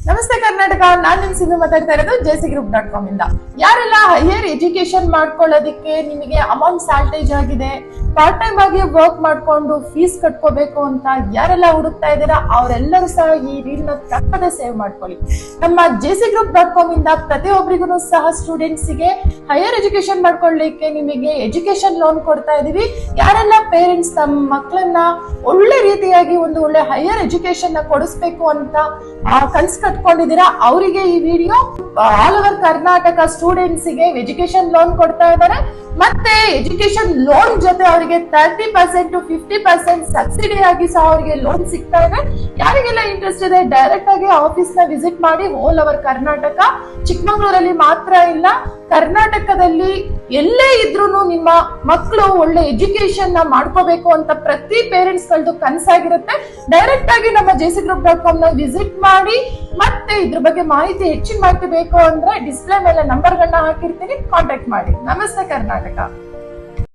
ನಮಸ್ತೆ ಕರ್ನಾಟಕ, ನಾನ್ ನಿಮ್ ಸಿಂಧು ಮಾತಾಡ್ತಾ ಇರೋದು jcgroup.com ಇಂದ. ಯಾರೆಲ್ಲ ಹೈಯರ್ ಎಜುಕೇಶನ್ ಮಾಡ್ಕೊಳ್ಳೋದಕ್ಕೆ ನಿಮಗೆ ಅಮೌಂಟ್ ಶಾರ್ಟೇಜ್ ಆಗಿದೆ, ಪಾರ್ಟ್ ಟೈಮ್ ಆಗಿ ವರ್ಕ್ ಮಾಡ್ಕೊಂಡು ಫೀಸ್ ಕಟ್ಕೋಬೇಕು ಅಂತ ಯಾರೆಲ್ಲ ಹುಡುಕ್ತಾ ಇದ್ದೀರಾ ಅವರೆಲ್ಲರೂ ಸಹ ಈ ರೀಲ್ ನ ತಪ್ಪದೆ ಸೇವ್ ಮಾಡ್ಕೊಳ್ಳಿ. ನಮ್ಮ jcgroup.com ಇಂದ ಪ್ರತಿಯೊಬ್ಬರಿಗೂ ಸಹ ಸ್ಟೂಡೆಂಟ್ಸ್ ಗೆ ಹೈಯರ್ ಎಜುಕೇಶನ್ ಮಾಡ್ಕೊಳ್ಳಿಕ್ಕೆ ನಿಮಗೆ ಎಜುಕೇಶನ್ ಲೋನ್ ಕೊಡ್ತಾ ಇದೀವಿ. ಯಾರೆಲ್ಲ ಪೇರೆಂಟ್ಸ್ ತಮ್ಮ ಮಕ್ಕಳನ್ನ ಒಳ್ಳೆ ರೀತಿಯಾಗಿ ಒಂದು ಒಳ್ಳೆ ಹೈಯರ್ ಎಜುಕೇಶನ್ ನ ಕೊಡಿಸ್ಬೇಕು ಅಂತ ಕನ್ಸ್ ಕಟ್ಕೊಂಡಿದ್ದೀರಾ ಅವರಿಗೆ ಈ video. All over Karnataka students ಗೆ ಎಜುಕೇಶನ್ ಲೋನ್ ಕೊಡ್ತಾ ಇದ್ದಾರೆ. ಮತ್ತೆ ಎಜುಕೇಶನ್ ಲೋನ್ ಜೊತೆ ಅವರಿಗೆ 30% to 50% ಸಬ್ಸಿಡಿ ಆಗಿ ಸಹ ಅವರಿಗೆ ಲೋನ್ ಸಿಗ್ತಾ ಇದೆ. ಯಾರಿಗೆಲ್ಲ ಇಂಟ್ರೆಸ್ಟ್ ಇದೆ ಡೈರೆಕ್ಟ್ ಆಗಿ ಆಫೀಸ್ ನ ವಿಸಿಟ್ ಮಾಡಿ. ಆಲ್ ಓವರ್ ಕರ್ನಾಟಕ, ಚಿಕ್ಕಮಗಳೂರಲ್ಲಿ ಮಾತ್ರ ಇಲ್ಲ, ಕರ್ನಾಟಕದಲ್ಲಿ ಎಲ್ಲೇ ಇದ್ರೂ ನಿಮ್ಮ ಮಕ್ಕಳು ಒಳ್ಳೆ ಎಜುಕೇಶನ್ ನ ಮಾಡ್ಕೋಬೇಕು ಅಂತ ಪ್ರತಿ ಪೇರೆಂಟ್ಸ್ ಗಳದ್ದು ಕನಸಾಗಿರುತ್ತೆ. ಡೈರೆಕ್ಟ್ ಆಗಿ ನಮ್ಮ jcgroup.com ನ ವಿಸಿಟ್ ಮಾಡಿ. ಮತ್ತೆ ಇದ್ರ ಬಗ್ಗೆ ಹೆಚ್ಚಿನ ಮಾಹಿತಿ ಬೇಕು ಅಂದ್ರೆ ಡಿಸ್ಪ್ಲೇ ಮೇಲೆ ನಂಬರ್ ಗಳನ್ನ ಹಾಕಿರ್ತೀನಿ, ಕಾಂಟ್ಯಾಕ್ಟ್ ಮಾಡಿ. ನಮಸ್ತೆ ಕರ್ನಾಟಕ.